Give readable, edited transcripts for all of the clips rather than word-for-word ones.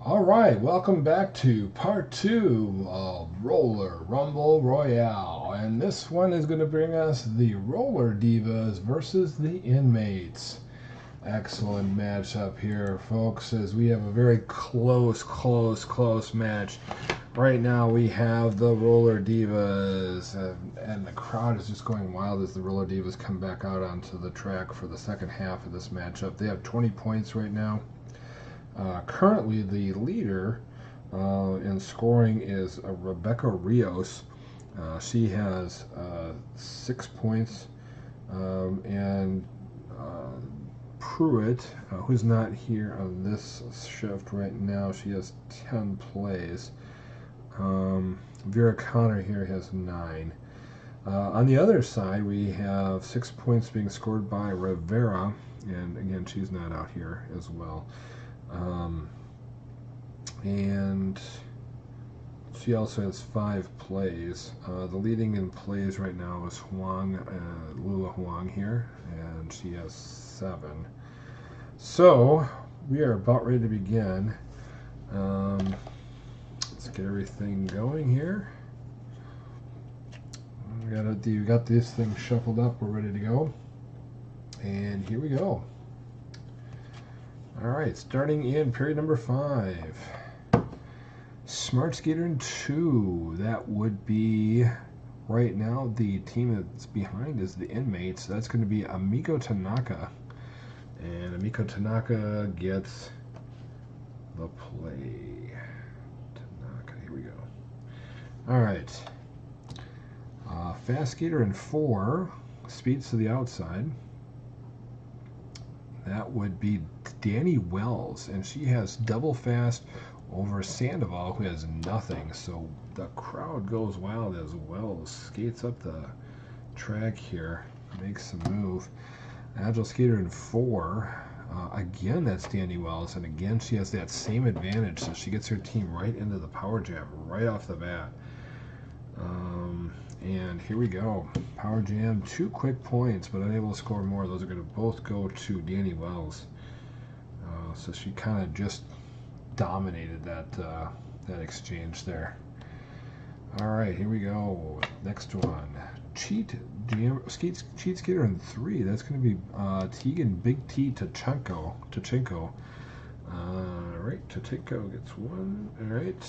Alright, welcome back to part 2 of Roller Rumble Royale. And this one is going to bring us the Roller Divas versus the Inmates. Excellent matchup here, folks, as we have a very close match. Right now we have the Roller Divas, and the crowd is just going wild as the Roller Divas come back out onto the track for the second half of this matchup. They have 20 points right now. Currently, the leader in scoring is Rebecca Rios. She has 6 points, and Pruitt, who's not here on this shift right now, she has 10 plays. Vera Connor here has 9. On the other side, we have 6 points being scored by Rivera, and again, she's not out here as well. And she also has 5 plays. The leading in plays right now is Lula Huang here, and she has 7. So we are about ready to begin. Let's get everything going here. We got this thing shuffled up. We're ready to go, and here we go. Alright, starting in period number 5. Smart Skater in 2. That would be, right now, the team that's behind is the Inmates. That's going to be Amiko Tanaka. And Amiko Tanaka gets the play. Tanaka, here we go. Alright. Fast Skater in 4. Speeds to the outside. That would be Danny Wells, and she has double fast over Sandoval, who has nothing. So the crowd goes wild as Wells skates up the track here, makes a move. Agile Skater in 4. Again, that's Danny Wells, and again she has that same advantage, so she gets her team right into the power jam right off the bat. And here we go. Power jam, 2 quick points, but unable to score more. Those are going to both go to Danny Wells. So she kind of just dominated that exchange there. All right, here we go. Next one. Cheat Skater in 3. That's going to be Tegan Big T Tachenko. All right, Tachenko gets 1. All right.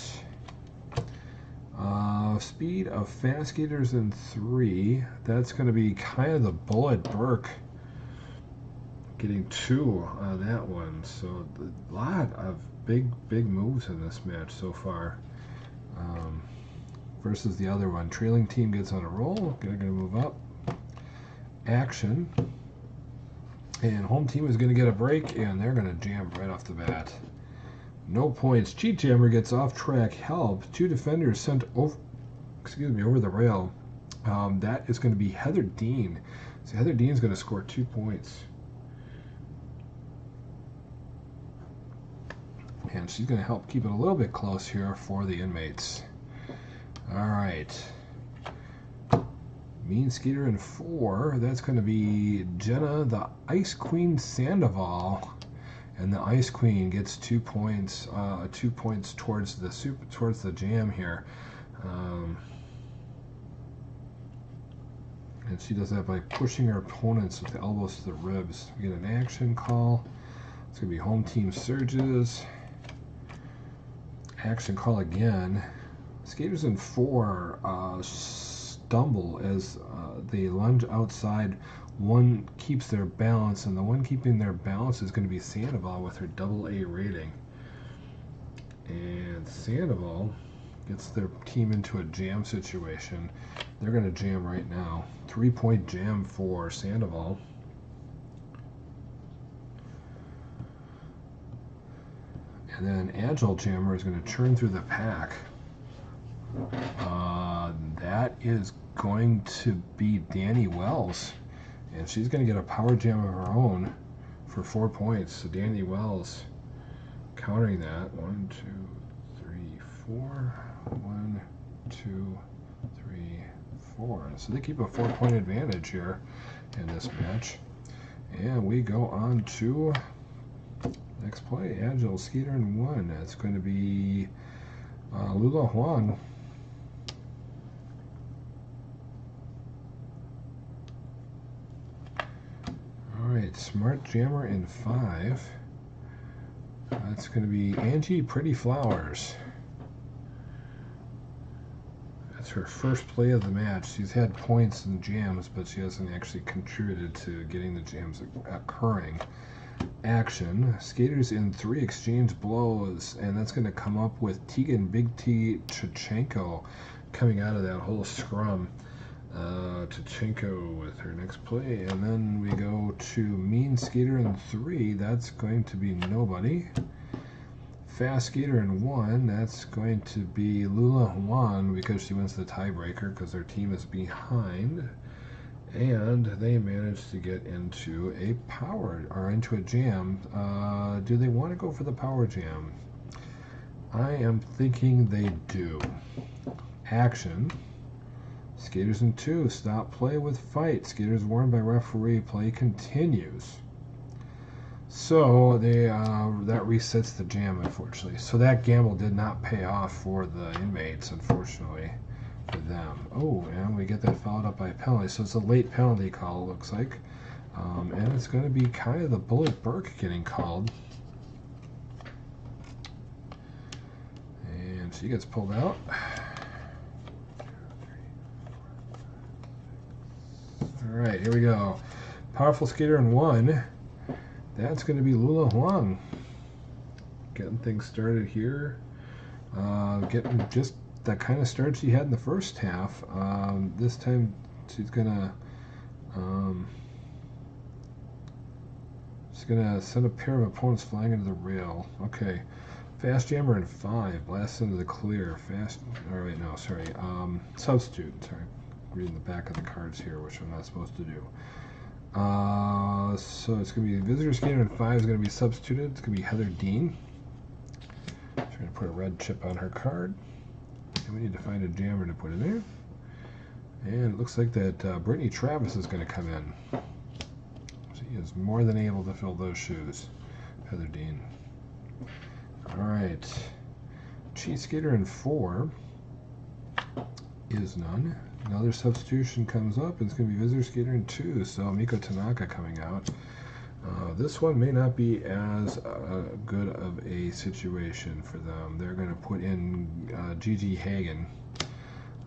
Speed of Fast Skaters in 3. That's going to be kind of the Bullet Burke getting 2 on that one. So a lot of big moves in this match so far. Versus the other one. Trailing team gets on a roll. They're going to move up. Action. And home team is going to get a break, and they're going to jam right off the bat. No points. Cheat Jammer gets off track. Help. 2 defenders sent over the rail. That is going to be Heather Dean. So Heather Dean is going to score 2 points. And she's going to help keep it a little bit close here for the Inmates. All right. Mean Skater in 4. That's going to be Jenna, the Ice Queen Sandoval. And the Ice Queen gets 2 points. 2 points towards the jam here. And she does that by pushing her opponents with the elbows to the ribs. We get an action call. It's going to be home team surges. Action call again. Skaters in 4 stumble as they lunge outside. One keeps their balance, and the one keeping their balance is going to be Sandoval with her AA rating. And Sandoval gets their team into a jam situation. They're going to jam right now. 3-point jam for Sandoval. And then Agile Jammer is going to churn through the pack. That is going to be Danny Wells. And she's going to get a power jam of her own for 4 points. So Danny Wells countering that. 1, 2, 3, 4. 1, 2, 3, 4. So they keep a 4-point advantage here in this match. And we go on to Next play, Agile Skater in 1. That's going to be Lula Huang. Alright, Smart Jammer in 5. That's going to be Angie Pretty Flowers. That's her first play of the match. She's had points and jams, but she hasn't actually contributed to getting the jams occurring. Action. Skaters in 3 exchange blows, and that's going to come up with Tegan Big T Chachenko coming out of that whole scrum. Chachenko with her next play, and then we go to Mean Skater in 3. That's going to be nobody. Fast Skater in 1. That's going to be Lula Huan because she wins the tiebreaker because their team is behind. And they managed to get into a power, or into a jam. Do they want to go for the power jam? I am thinking they do. Action. Skaters in 2. Stop play with fight. Skaters warned by referee. Play continues. So they that resets the jam, unfortunately. So that gamble did not pay off for the Inmates, unfortunately. For them. Oh, and we get that followed up by a penalty. So it's a late penalty call, it looks like. And it's going to be kind of the Bullet Burke getting called. And she gets pulled out. Alright, here we go. Powerful Skater in 1. That's going to be Lula Huang. Getting things started here. Getting just that kind of start she had in the first half. This time she's gonna send a pair of opponents flying into the rail. Okay, Fast Jammer in 5, blast into the clear. Fast. All right, no, sorry. Substitute. Sorry, reading the back of the cards here, which I'm not supposed to do. So it's gonna be Visitor Skater in 5 is gonna be substituted. It's gonna be Heather Dean. She's gonna put a red chip on her card. And we need to find a jammer to put in there. And it looks like that Brittany Travis is going to come in. She is more than able to fill those shoes. Heather Dean. Alright. Cheat Skater in 4 is none. Another substitution comes up. It's going to be Visitor Skater in 2. So Miko Tanaka coming out. This one may not be as good of a situation for them. They're going to put in Gigi Hagen,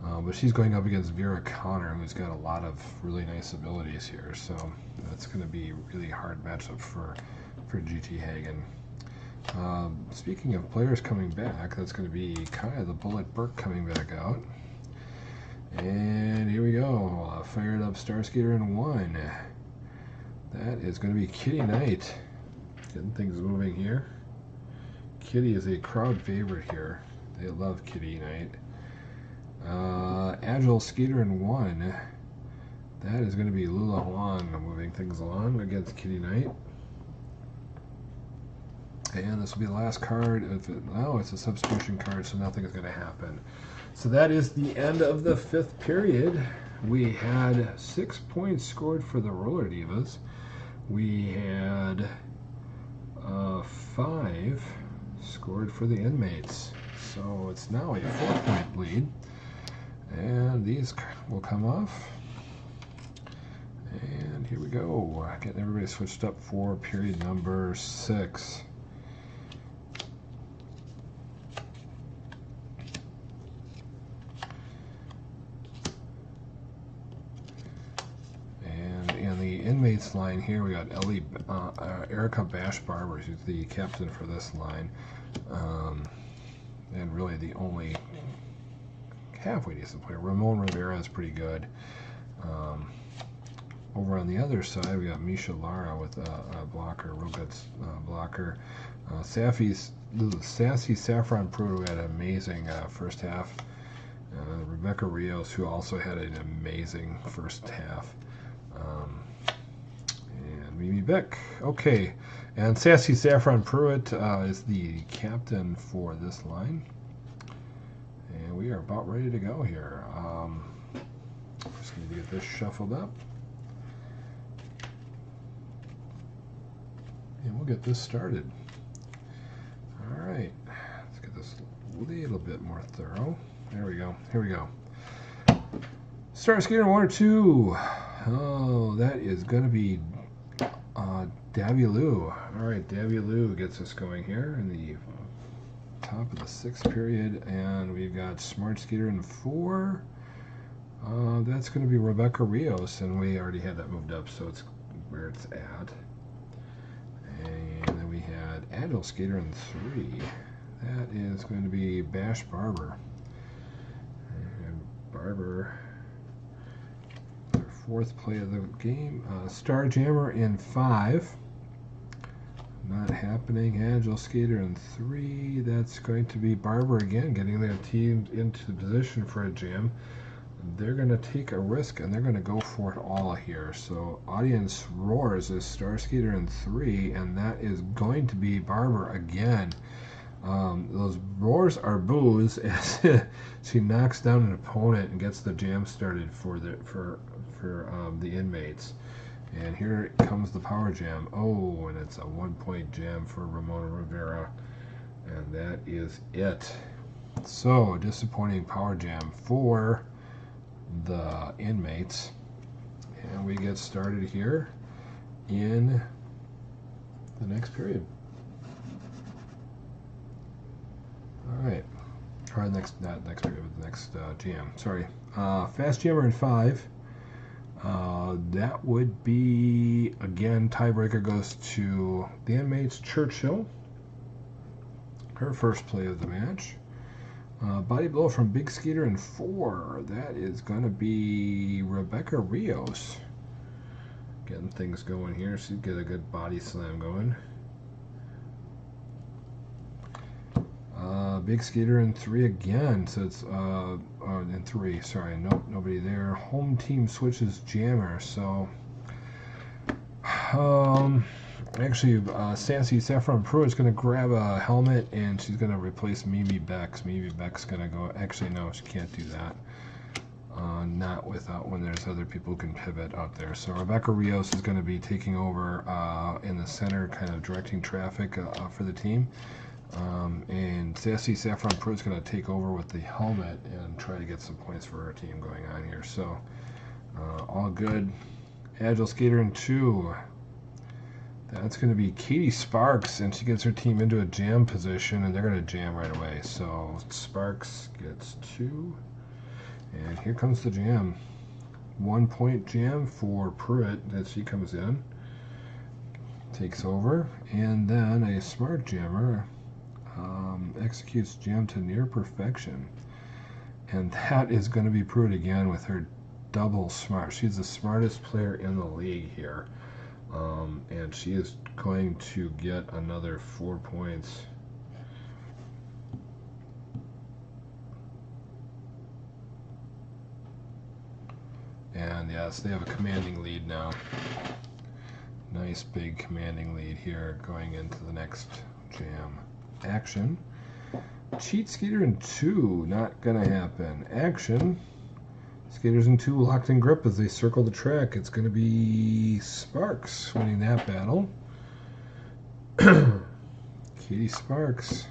but she's going up against Vera Connor, who's got a lot of really nice abilities here. So that's going to be a really hard matchup for Gigi Hagen. Speaking of players coming back, that's going to be kind of the Bullet Burke coming back out. And here we go. Fired up Star Skater in 1. That is going to be Kitty Knight. Getting things moving here. Kitty is a crowd favorite here. They love Kitty Knight. Agile Skater in 1. That is going to be Lula Huang moving things along against Kitty Knight. And this will be the last card. It's a substitution card, so nothing is going to happen. So that is the end of the 5th period. We had 6 points scored for the Roller Divas. We had 5 scored for the Inmates. So it's now a 4-point lead. And these will come off. And here we go. Getting everybody switched up for period number 6. Inmates line here, we got Erica Bash Barber. She's the captain for this line, and really the only halfway decent player. Ramon Rivera is pretty good. Over on the other side, we got Misha Lara with a blocker, real good blocker. Sassy Saffron Pruitt, who had an amazing first half. Rebecca Rios, who also had an amazing first half. And Mimi Beck. Okay, and Sassy Saffron Pruitt is the captain for this line. And we are about ready to go here. Just going to get this shuffled up. and we'll get this started. All right, let's get this a little bit more thorough. There we go. Here we go. Star Skater 1 or 2. Oh, that is going to be Davilu. All right, Davilu gets us going here in the top of the 6th period, and we've got Smart Skater in 4. That's going to be Rebecca Rios, and we already had that moved up, so it's where it's at. And then we had Agile Skater in 3. That is going to be Bash Barber. And Barber, their 4th play of the game. Star Jammer in 5. Not happening. Agile Skater in 3. That's going to be Barber again, getting their team into position for a jam. They're going to take a risk, and they're going to go for it all here. So Audience Roars is Star Skater in 3, and that is going to be Barber again. Those roars are boos as she knocks down an opponent and gets the jam started for the inmates. And here comes the power jam. Oh, and it's a 1-point jam for Ramona Rivera, and that is it. So disappointing power jam for the inmates, and we get started here in the next period. All right, or not next period, but the next jam. Sorry, Fast Jammer in 5. That would be, again, tiebreaker goes to the inmates. Churchill, her first play of the match. Body blow from Big Skater in 4. That is going to be Rebecca Rios. Getting things going here. She'd get a good body slam going. Big Skater in 3 again. So it's in 3. Sorry, nope, nobody there. Home team switches Jammer. So actually, Sassy Saffron Pro is going to grab a helmet, and she's going to replace Mimi Bex. Mimi Beck's going to go. Actually, no, she can't do that. Not without when there's other people who can pivot out there. So Rebecca Rios is going to be taking over in the center, kind of directing traffic for the team. And Sassy Saffron Pro is going to take over with the helmet and try to get some points for her team going on here. So all good. Agile Skater in 2. That's going to be Katie Sparks, and she gets her team into a jam position, and they're going to jam right away. So Sparks gets 2, and here comes the jam. 1-point jam for Pruitt as she comes in, takes over, and then a Smart Jammer executes jam to near perfection, and that is going to be Pruitt again with her double smart. She's the smartest player in the league here. And she is going to get another 4 points. And yes, they have a commanding lead now. Nice big commanding lead here going into the next jam. Action. Cheat Skater in 2, not gonna happen. Action. Skaters in 2 locked in grip as they circle the track. It's going to be Sparks winning that battle. Katie Sparks.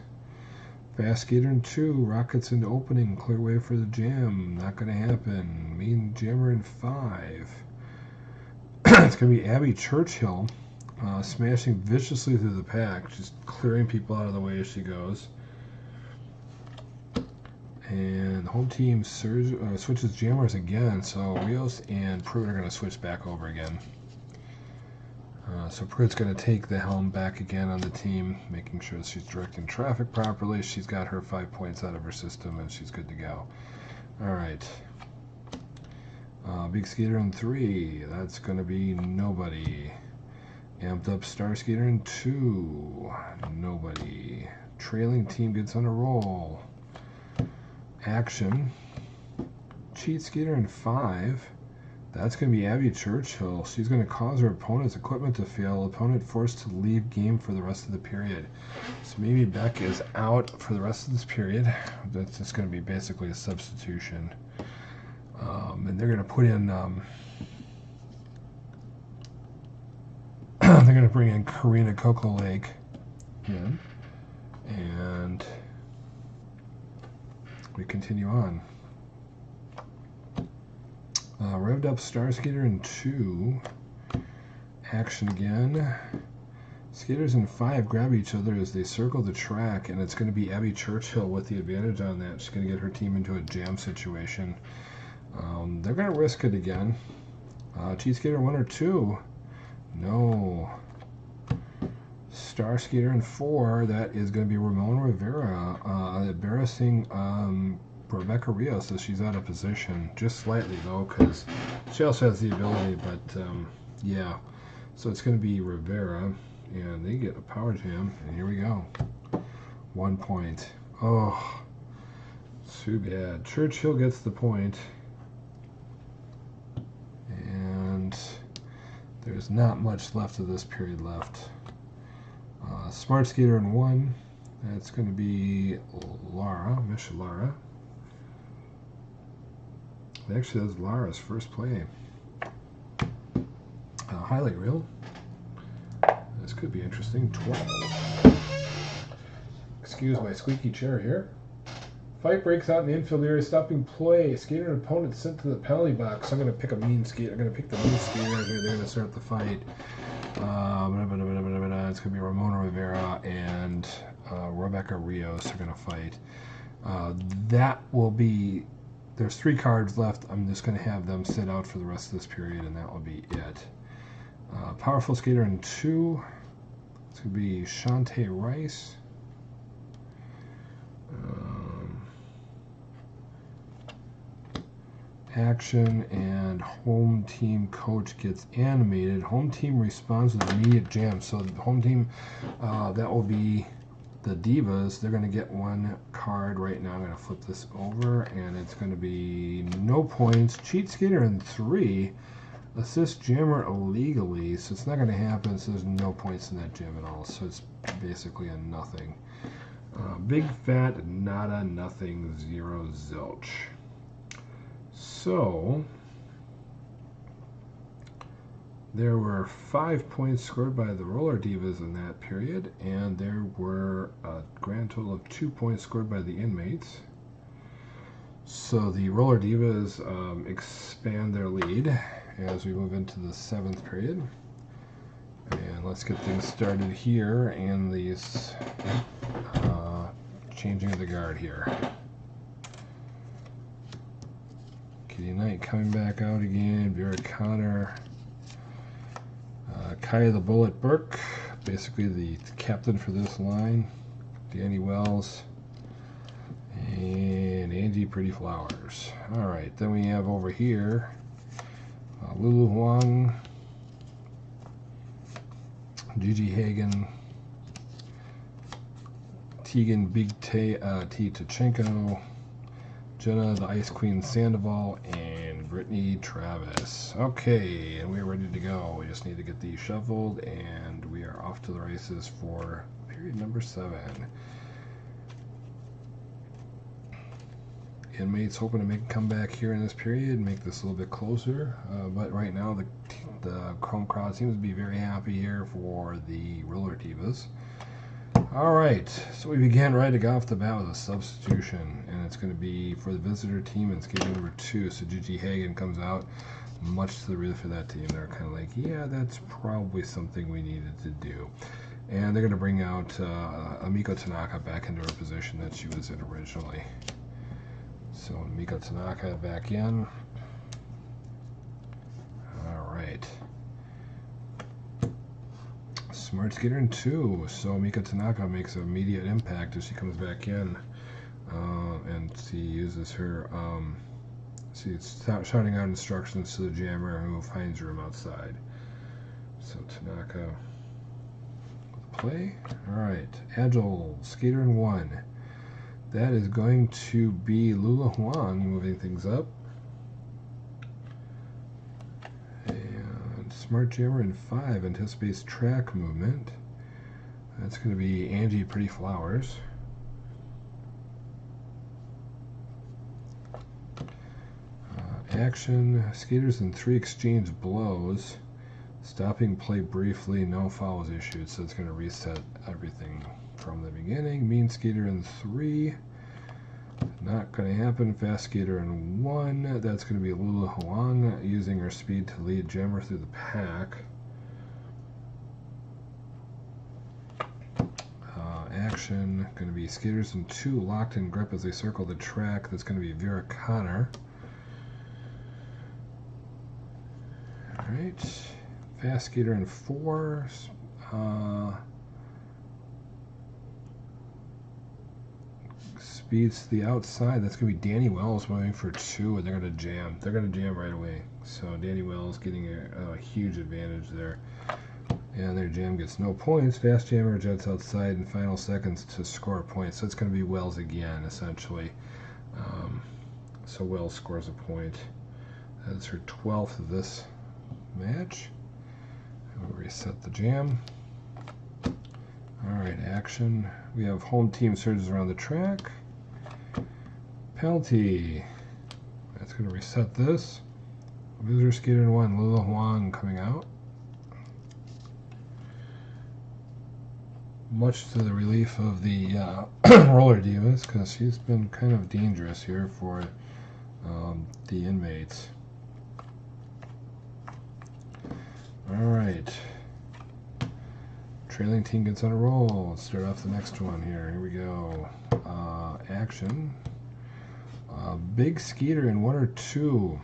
Fast Skater in 2 rockets into opening. Clear way for the jam. Not going to happen. Mean Jammer in 5. It's going to be Abby Churchill smashing viciously through the pack. Just clearing people out of the way as she goes. And the home team switches jammers again, so Rios and Pruitt are going to switch back over again. So Pruitt's going to take the helm back again on the team, making sure that she's directing traffic properly. She's got her 5 points out of her system, and she's good to go. All right. Big Skater in 3. That's going to be nobody. Amped up Star Skater in 2. Nobody. Trailing team gets on a roll. Action. Cheat Skater in 5. That's going to be Abby Churchill. She's going to cause her opponent's equipment to fail. Opponent forced to leave game for the rest of the period. So Mimi Beck is out for the rest of this period. That's just going to be basically a substitution. And they're going to put in they're going going to bring in Karina Coco Lake in, and we continue on. Revved up Star Skater in 2. Action again. Skaters in 5 grab each other as they circle the track, and it's going to be Abby Churchill with the advantage on that. She's going to get her team into a jam situation. They're going to risk it again. Cheat Skater 1 or 2. No. Star Skater in 4. That is going to be Ramon Rivera. Embarrassing Rebecca Rios as she's out of position. Just slightly, though, because she also has the ability, but yeah. So it's going to be Rivera, and they get a power jam, and here we go. 1 point. Oh, too bad. Churchill gets the point. And there's not much left of this period left. Smart Skater in 1. That's going to be Lara, Miss Lara. Actually, that's Lara's first play. Highlight reel. This could be interesting. 12. Excuse my squeaky chair here. Fight breaks out in the infield area, stopping play. Skater and opponent sent to the penalty box. I'm going to pick a mean skater. I'm going to pick the mean skater here. They're going to start the fight. It's going to be Ramona Rivera and Rebecca Rios are going to fight. That will be... There's 3 cards left. I'm just going to have them sit out for the rest of this period, and that will be it. Powerful Skater in 2. It's going to be Shantae Rice. Action, and home team coach gets animated. Home team responds with immediate jam. So the home team, that will be the Divas. They're going to get 1 card right now. I'm going to flip this over, and it's going to be no points. Cheat Skater in 3. Assist Jammer illegally. So it's not going to happen. So there's no points in that jam at all. So it's basically a nothing. Big fat nada nothing 0 zilch. So there were 5 points scored by the Roller Divas in that period, and there were a grand total of 2 points scored by the Inmates. So the Roller Divas expand their lead as we move into the 7th period. And let's get things started here in these changing of the guard here. Kitty Knight coming back out again. Vera Connor. Kaya the Bullet Burke, basically the captain for this line. Danny Wells. And Angie Pretty Flowers. Alright, then we have over here Lulu Huang. Gigi Hagen. Tegan Big T. Tachenko. Jenna the Ice Queen Sandoval, and Brittany Travis. Okay, and we're ready to go. We just need to get these shuffled, and we are off to the races for period number 7. Inmates hoping to make a comeback here in this period, make this a little bit closer, but right now the home crowd seems to be very happy here for the Roller Divas. Alright, so we begin right off the bat with a substitution, and it's going to be for the visitor team in skating number 2. So Gigi Hagen comes out, much to the relief of that team. They're kind of like, yeah, that's probably something we needed to do. And they're going to bring out Amiko Tanaka back into her position that she was in originally. So Amiko Tanaka back in. Alright. Smart Skater in 2, so Mika Tanaka makes an immediate impact as she comes back in, and she uses her, she's shouting out instructions to the jammer who finds room outside. So Tanaka with the play. Alright, Agile Skater in 1. That is going to be Lula Huang moving things up. Smart Jammer in 5 anticipates track movement. That's going to be Angie Pretty Flowers. Action. Skaters in 3 exchange blows. Stopping play briefly, no foul was issued, so it's going to reset everything from the beginning. Mean Skater in 3. Not going to happen. Fast Skater in 1. That's going to be Lula Huang using her speed to lead Jammer through the pack. Action going to be Skaters in 2 locked in grip as they circle the track. That's going to be Vera Connor. Alright. Fast Skater in 4. Speeds to the outside. That's going to be Danny Wells moving for 2, and they're going to jam. They're going to jam right away. So Danny Wells getting a huge advantage there. And their jam gets no points. Fast Jammer jets outside in final seconds to score a point. So it's going to be Wells again, essentially. So Wells scores a point. That's her 12th of this match. We'll reset the jam. Alright, action. We have home team surges around the track. Penalty. That's going to reset this. Visitor Skater in 1, Lula Huang coming out. Much to the relief of the Roller Divas, because she's been kind of dangerous here for the Inmates. Alright. Trailing team gets on a roll. Let's start off the next one here. Here we go. Action. Big Skeeter in 1 or 2.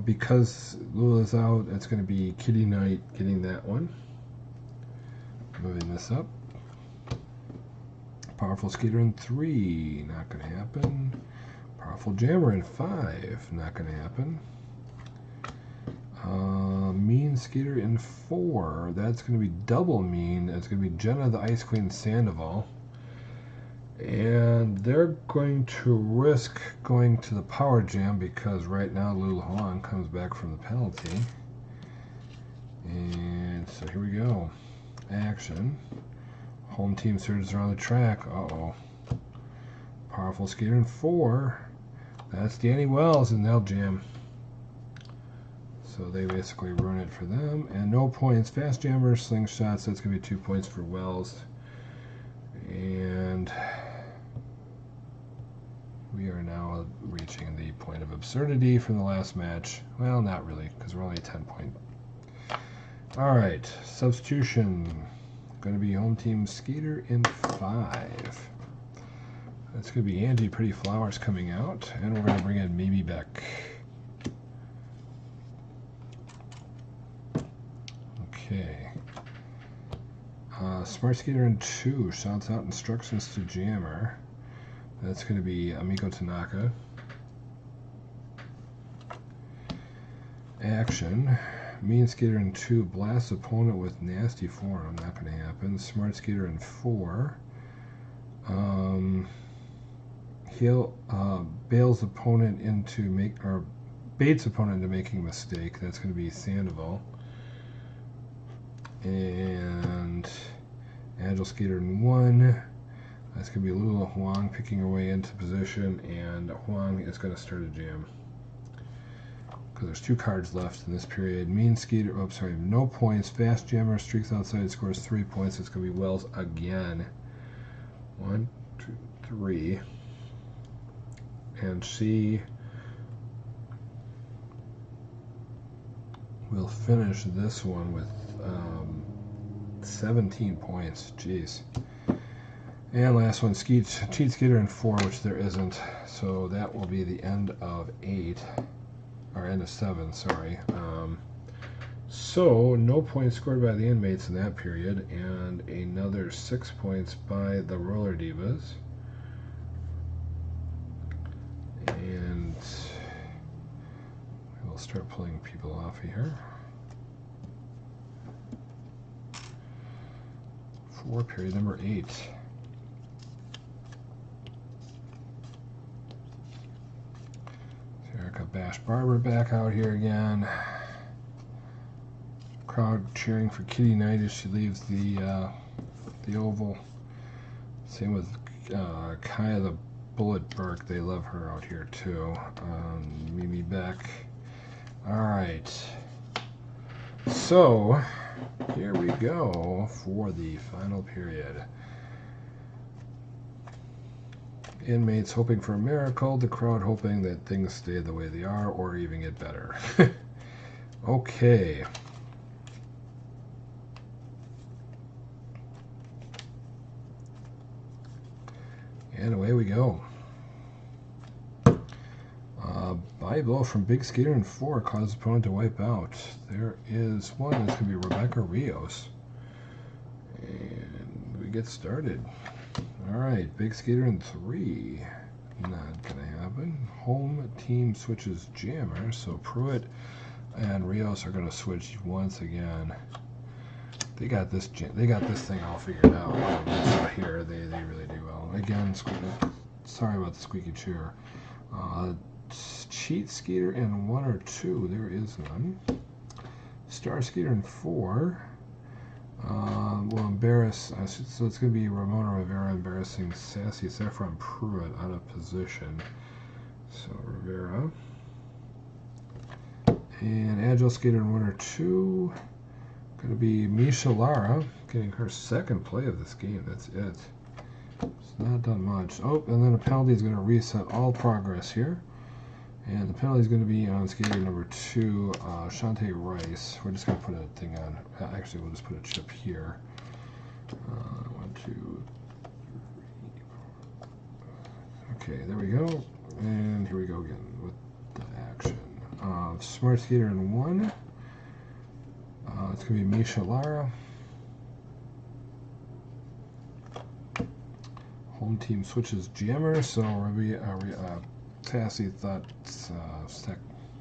Because Lula's out, it's going to be Kitty Knight getting that one. Moving this up. Powerful Skater in 3. Not going to happen. Powerful Jammer in 5. Not going to happen. Mean Skater in 4. That's going to be double mean. That's going to be Jenna the Ice Queen Sandoval. And they're going to risk going to the Power Jam because right now Lula Huang comes back from the penalty. And so here we go. Action. Home team surges around the track. Uh-oh. Powerful Skater in 4. That's Danny Wells, and they'll jam. So they basically ruin it for them. And no points. Fast Jammer, Slingshots. That's going to be 2 points for Wells. And we are now reaching the point of absurdity from the last match. Well, not really, because we're only at 10 points. Alright, substitution. Going to be home team Skater in 5. That's going to be Angie Pretty Flowers coming out. And we're going to bring in Mimi Beck. Okay. Smart Skater in 2 shouts out instructions to Jammer. That's going to be Amiko Tanaka. Action. Mean Skater in 2 blasts opponent with nasty form. Not going to happen. Smart Skater in 4. He'll bails opponent into baits opponent into making a mistake. That's going to be Sandoval. And Agile Skater in 1. That's going to be Lula Huang picking her way into position, and Huang is going to start a jam. Because there's 2 cards left in this period. Mean Skater, oh, sorry, no points. Fast Jammer streaks outside, scores 3 points. It's going to be Wells again. 1, 2, 3. And she will finish this one with 17 points. Jeez. And last one, Cheat Skater in 4, which there isn't. So that will be the end of 8. Or end of 7, sorry. So no points scored by the Inmates in that period, and another 6 points by the Roller Divas. And we'll start pulling people off here. For period number 8. Erica Bash Barber back out here again. Crowd cheering for Kitty Knight as she leaves the oval. Same with Kaya the Bullet Burke. They love her out here too. Mimi Beck. All right. So, here we go for the final period. Inmates hoping for a miracle, the crowd hoping that things stay the way they are or even get better. Okay. And away we go. Body blow from Big Skater in 4 causes opponent to wipe out. There is one. It's going to be Rebecca Rios. And we get started. Alright, Big Skater in 3. Not going to happen. Home team switches Jammer, so Pruitt and Rios are going to switch once again. They got this thing all figured out. Here, they really do well. Again, sorry about the squeaky chair. Cheat Skater in 1 or 2. There is none. Star Skater in 4. Will embarrass. So it's going to be Ramona Rivera embarrassing Sassy Saffron Pruitt out of position. So Rivera. And Agile Skater in 1 or 2. Going to be Misha Lara getting her second play of this game. That's it. It's not done much. Oh, and then a penalty is going to reset all progress here. And the penalty is going to be on skater number 2, Shantae Rice. We're just going to put a thing on. Actually, we'll just put a chip here. 1, 2, 3. Okay, there we go. And here we go again with the action. Smart Skater in 1. It's going to be Misha Lara. Home team switches Jammer, so Sassy thought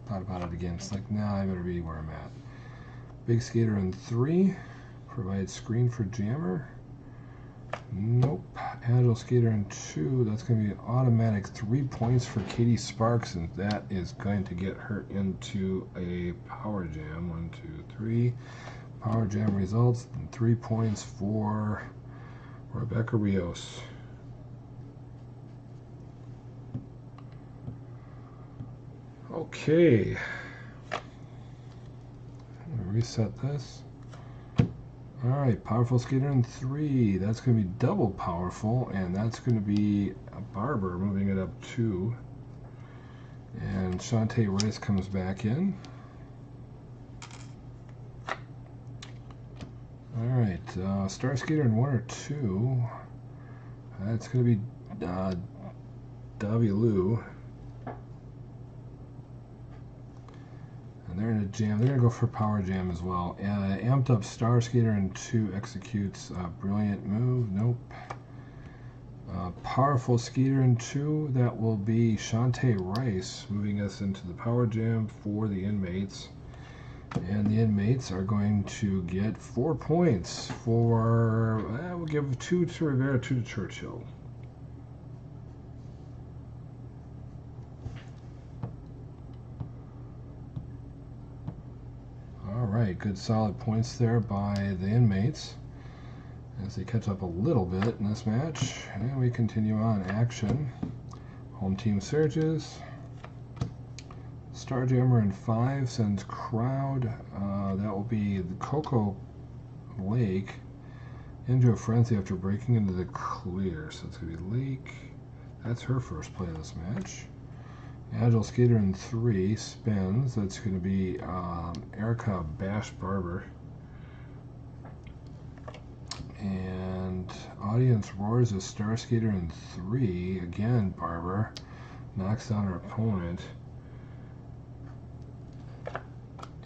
about it again. It's like, nah, I better be where I'm at. Big Skater in 3. Provides screen for Jammer. Nope. Agile Skater in 2. That's going to be an automatic 3 points for Katie Sparks, and that is going to get her into a power jam. 1, 2, 3. Power jam results, and 3 points for Rebecca Rios. Okay. Reset this. Alright, Powerful Skater in 3. That's going to be double powerful, and that's going to be a Barber moving it up 2. And Shantae Rice comes back in. Alright, Star Skater in 1 or 2. That's going to be Davy Lou. And they're in a jam. They're going to go for power jam as well. Amped up Star Skater in 2 executes a brilliant move. Nope. Powerful Skater in 2. That will be Shantae Rice moving us into the power jam for the Inmates. And the Inmates are going to get 4 points for, we'll give 2 to Rivera, 2 to Churchill. Alright, good solid points there by the Inmates as they catch up a little bit in this match. And we continue on action. Home team surges. Starjammer in 5 sends crowd. That will be the Coco Lake into a frenzy after breaking into the clear. So it's going to be Lake. That's her first play of this match. Agile Skater in 3 spins. That's going to be Erica Bash Barber. And Audience Roars a Star Skater in 3. Again, Barber knocks down her opponent.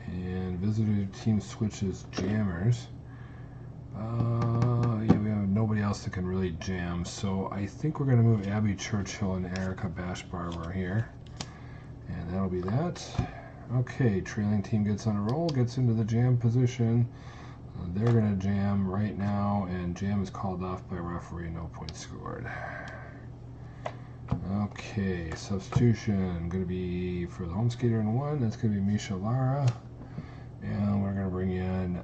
And Visitor team switches Jammers. Yeah, we have nobody else that can really jam. So I think we're going to move Abby Churchill and Erica Bash Barber here. And that'll be that. Okay, trailing team gets on a roll, gets into the jam position. They're going to jam right now, and jam is called off by referee, no points scored. Okay, substitution going to be for the home skater in 1. That's going to be Misha Lara. And we're going to bring in,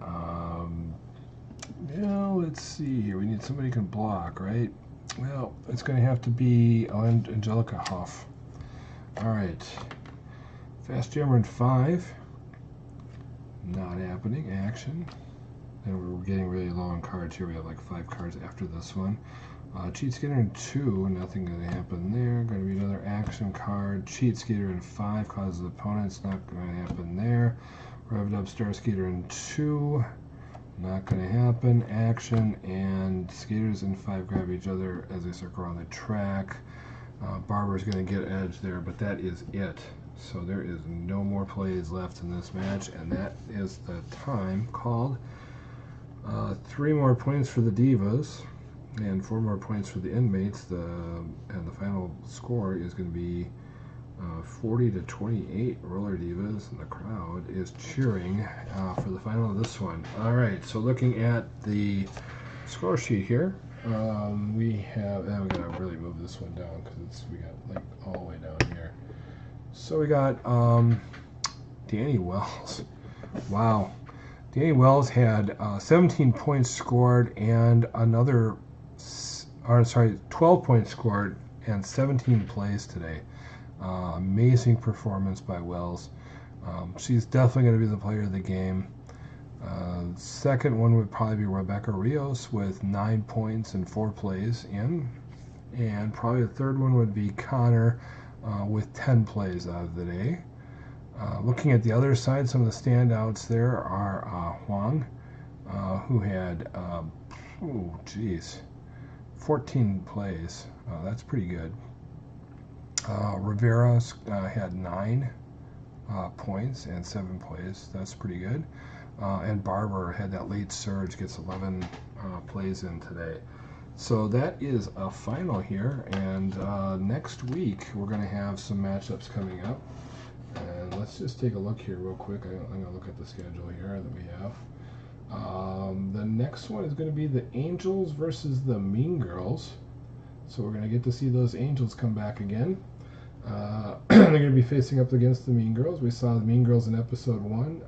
let's see here. We need somebody who can block, right? Well, it's going to have to be Angelica Huff. Alright. Fast Jammer in 5. Not happening. Action. And we're getting really low on cards here. We have like 5 cards after this one. Cheat Skater in 2, nothing going to happen there. Going to be another action card. Cheat Skater in 5 causes opponents, not going to happen there. Revved Up Star Skater in 2, not going to happen. Action, and skaters in 5 grab each other as they circle around the track. Barber's going to get edge there, but that is it. So there is no more plays left in this match, and that is the time called. 3 more points for the Divas and 4 more points for the Inmates. And the final score is going to be 40-28 Roller Divas, and the crowd is cheering for the final of this one. All right, so looking at the score sheet here, we have, and we gotta really move this one down because we got like all the way down here. So we got Danny Wells. Wow. Danny Wells had 17 points scored and 12 points scored and 17 plays today. Amazing performance by Wells. She's definitely going to be the player of the game. Second one would probably be Rebecca Rios with 9 points and 4 plays in. And probably the third one would be Connor with 10 plays out of the day. Looking at the other side, some of the standouts there are Huang, who had, 14 plays. That's pretty good. Rivera had 9 points and 7 plays. That's pretty good. And Barber had that late surge, gets 11 plays in today. So that is a final here, and next week we're going to have some matchups coming up. And let's just take a look here real quick. I'm going to look at the schedule here that we have. The next one is going to be the Angels versus the Mean Girls. So we're going to get to see those Angels come back again. They're going to be facing up against the Mean Girls. We saw the Mean Girls in episode 1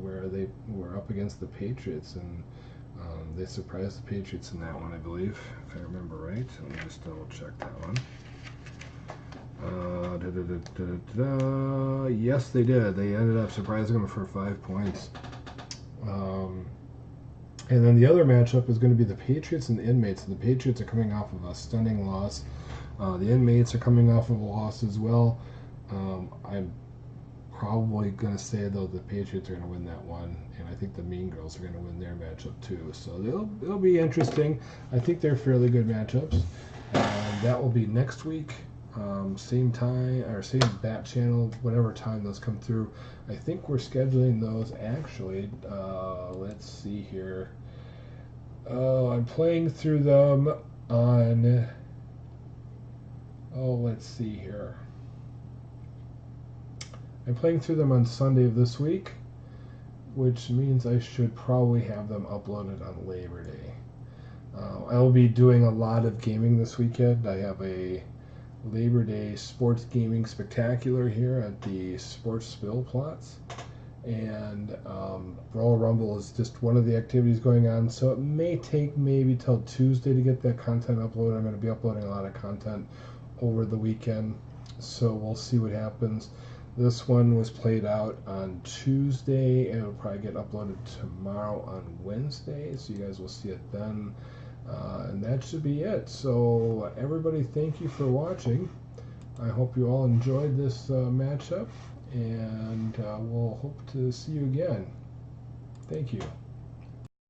where they were up against the Patriots, and they surprised the Patriots in that one, I believe, if I remember right. Let me just double check that one. Yes, they did. They ended up surprising them for 5 points. And then the other matchup is going to be the Patriots and the Inmates. The Patriots are coming off of a stunning loss. The Inmates are coming off of a loss as well. I'm probably going to say, though, the Patriots are going to win that one, and I think the Mean Girls are going to win their matchup too. So it'll be interesting. I think they're fairly good matchups. And that will be next week. Same time, or same bat channel, whatever time those come through. I think we're scheduling those actually. Let's see here. I'm playing through them on. Let's see here. I'm playing through them on Sunday of this week, which means I should probably have them uploaded on Labor Day. I'll be doing a lot of gaming this weekend. I have a Labor Day Sports Gaming Spectacular here at the Sports Spill Plots, and Royal Rumble is just one of the activities going on, so it may take maybe till Tuesday to get that content uploaded. I'm going to be uploading a lot of content over the weekend, so we'll see what happens. This one was played out on Tuesday, and it'll probably get uploaded tomorrow on Wednesday, so you guys will see it then. And that should be it. So everybody, thank you for watching. I hope you all enjoyed this matchup, and we'll hope to see you again. Thank you.